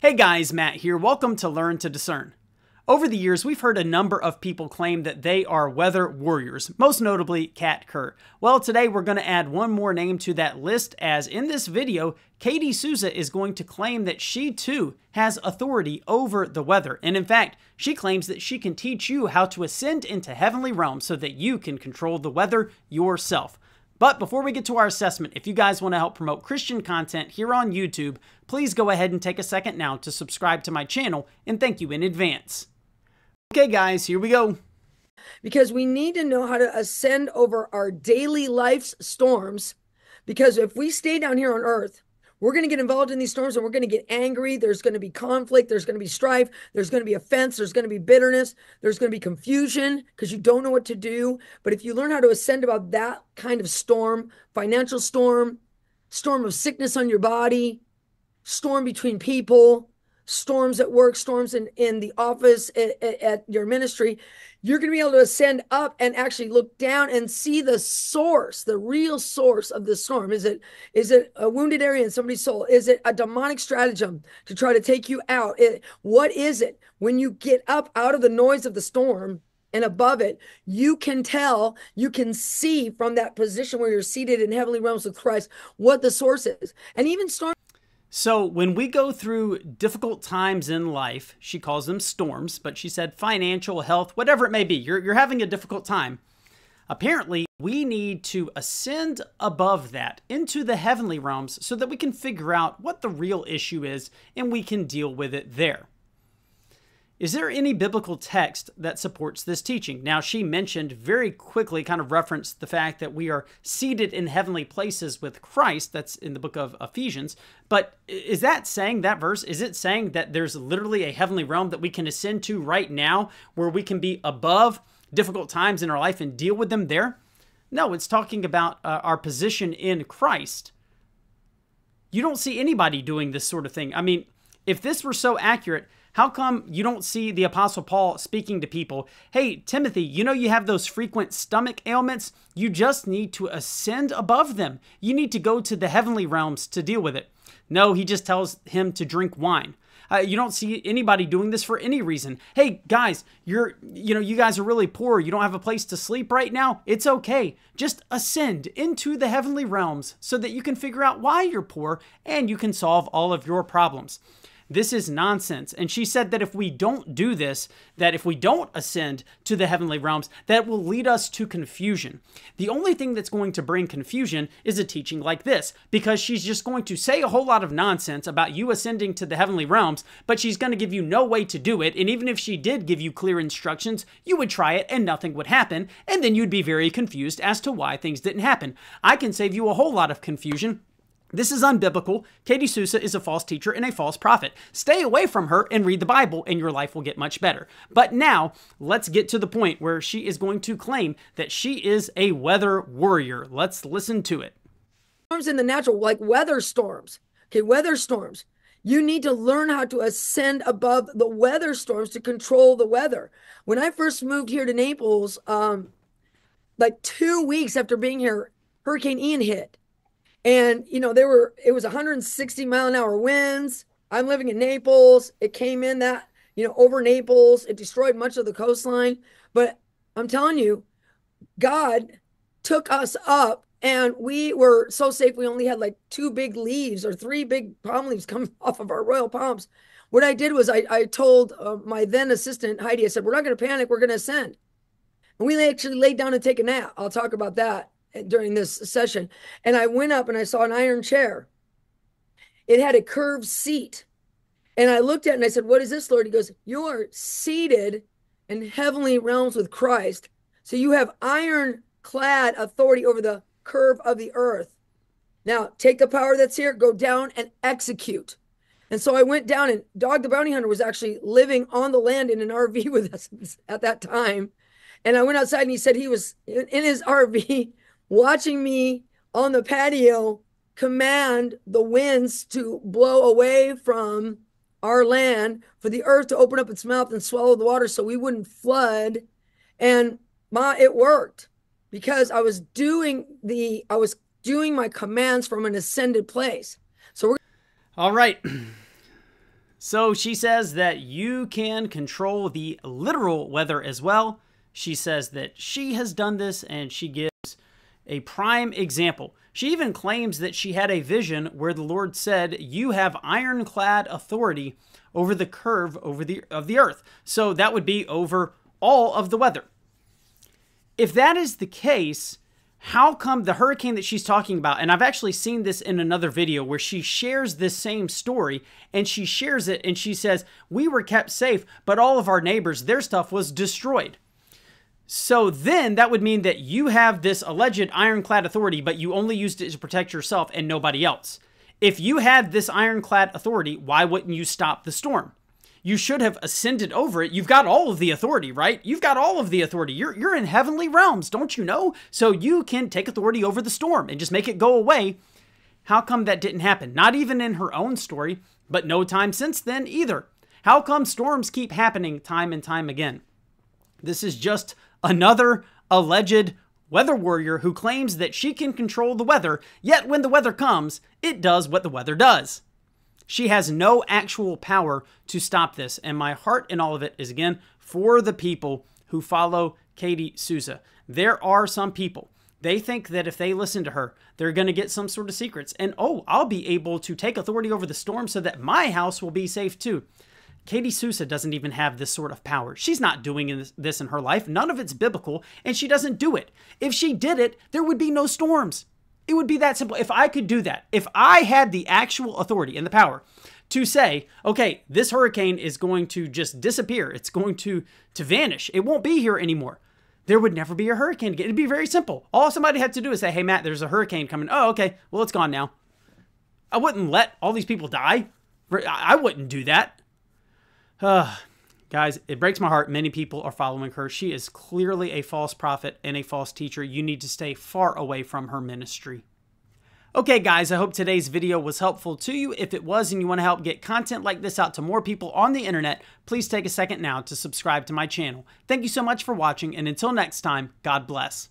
Hey guys, Matt here. Welcome to Learn to Discern. Over the years, we've heard a number of people claim that they are weather warriors, most notably Kat Kerr. Well, today we're going to add one more name to that list, as in this video, Katie Souza is going to claim that she too has authority over the weather. And in fact, she claims that she can teach you how to ascend into heavenly realms so that you can control the weather yourself. But before we get to our assessment, if you guys want to help promote Christian content here on YouTube, please go ahead and take a second now to subscribe to my channel, and thank you in advance. Okay guys, here we go. Because we need to know how to ascend over our daily life's storms, because if we stay down here on earth, we're going to get involved in these storms and we're going to get angry. There's going to be conflict. There's going to be strife. There's going to be offense. There's going to be bitterness. There's going to be confusion because you don't know what to do. But if you learn how to ascend above that kind of storm, financial storm, storm of sickness on your body, storm between people, storms at work, storms in the office, at your ministry, you're going to be able to ascend up and actually look down and see the source, the real source of the storm. Is it a wounded area in somebody's soul? Is it a demonic stratagem to try to take you out? What is it? When you get up out of the noise of the storm and above it, you can tell, you can see from that position where you're seated in heavenly realms with Christ what the source is. And even storm. So when we go through difficult times in life, she calls them storms, but she said financial, health, whatever it may be, you're having a difficult time. Apparently, we need to ascend above that into the heavenly realms so that we can figure out what the real issue is and we can deal with it there. Is there any biblical text that supports this teaching? Now, she mentioned very quickly, kind of referenced the fact that we are seated in heavenly places with Christ. That's in the book of Ephesians. But is that saying, that verse, is it saying that there's literally a heavenly realm that we can ascend to right now where we can be above difficult times in our life and deal with them there? No, it's talking about our position in Christ. You don't see anybody doing this sort of thing. I mean, if this were so accurate, how come you don't see the Apostle Paul speaking to people? Hey, Timothy, you know you have those frequent stomach ailments? You just need to ascend above them. You need to go to the heavenly realms to deal with it. No, he just tells him to drink wine. You don't see anybody doing this for any reason. Hey, guys, you guys are really poor. You don't have a place to sleep right now. It's okay. Just ascend into the heavenly realms so that you can figure out why you're poor and you can solve all of your problems. This is nonsense. And she said that if we don't do this, that if we don't ascend to the heavenly realms, that will lead us to confusion. The only thing that's going to bring confusion is a teaching like this, because she's just going to say a whole lot of nonsense about you ascending to the heavenly realms, but she's going to give you no way to do it. And even if she did give you clear instructions, you would try it and nothing would happen. And then you'd be very confused as to why things didn't happen. I can save you a whole lot of confusion. This is unbiblical. Katie Souza is a false teacher and a false prophet. Stay away from her and read the Bible and your life will get much better. But now, let's get to the point where she is going to claim that she is a weather warrior. Let's listen to it. Storms in the natural, like weather storms. Okay, weather storms. You need to learn how to ascend above the weather storms to control the weather. When I first moved here to Naples, like 2 weeks after being here, Hurricane Ian hit. And, it was 160-mile-an-hour winds. I'm living in Naples. It came in over Naples. It destroyed much of the coastline. But I'm telling you, God took us up and we were so safe. We only had like 2 big leaves or 3 big palm leaves coming off of our royal palms. What I did was I told my then assistant, Heidi, I said, we're not going to panic. We're going to ascend. And we actually laid down and take a nap. I'll talk about that during this session. And I went up and I saw an iron chair. It had a curved seat. And I looked at it and I said, what is this, Lord? He goes, you are seated in heavenly realms with Christ. So you have ironclad authority over the curve of the earth. Now take the power that's here, go down and execute. And so I went down, and Dog the Bounty Hunter was actually living on the land in an RV with us at that time. And I went outside and he said he was in his RV watching me on the patio command the winds to blow away from our land, for the earth to open up its mouth and swallow the water so we wouldn't flood. And it worked, because I was doing my commands from an ascended place. So all right. So she says that you can control the literal weather as well. She says that she has done this, and she gives a prime example. She even claims that she had a vision where the Lord said, you have ironclad authority over the curve of the earth. So that would be over all of the weather. If that is the case, how come the hurricane that she's talking about, and I've actually seen this in another video where she shares this same story, and she shares it and she says, we were kept safe, but all of our neighbors, their stuff was destroyed. So then that would mean that you have this alleged ironclad authority, but you only used it to protect yourself and nobody else. If you had this ironclad authority, why wouldn't you stop the storm? You should have ascended over it. You've got all of the authority, right? You've got all of the authority. You're in heavenly realms, don't you know? So you can take authority over the storm and just make it go away. How come that didn't happen? Not even in her own story, but no time since then either. How come storms keep happening time and time again? This is just another alleged weather warrior who claims that she can control the weather, yet when the weather comes, it does what the weather does. She has no actual power to stop this, and my heart in all of it is, again, for the people who follow Katie Souza. There are some people, they think that if they listen to her, they're going to get some sort of secrets, and oh, I'll be able to take authority over the storm so that my house will be safe too. Katie Souza doesn't even have this sort of power. She's not doing this in her life. None of it's biblical, and she doesn't do it. If she did it, there would be no storms. It would be that simple. If I could do that, if I had the actual authority and the power to say, okay, this hurricane is going to just disappear. It's going to vanish. It won't be here anymore. There would never be a hurricane again. It'd be very simple. All somebody had to do is say, hey, Matt, there's a hurricane coming. Oh, okay. Well, it's gone now. I wouldn't let all these people die. I wouldn't do that. Guys, it breaks my heart. Many people are following her. She is clearly a false prophet and a false teacher. You need to stay far away from her ministry. Okay, guys, I hope today's video was helpful to you. If it was and you want to help get content like this out to more people on the internet, please take a second now to subscribe to my channel. Thank you so much for watching, and until next time, God bless.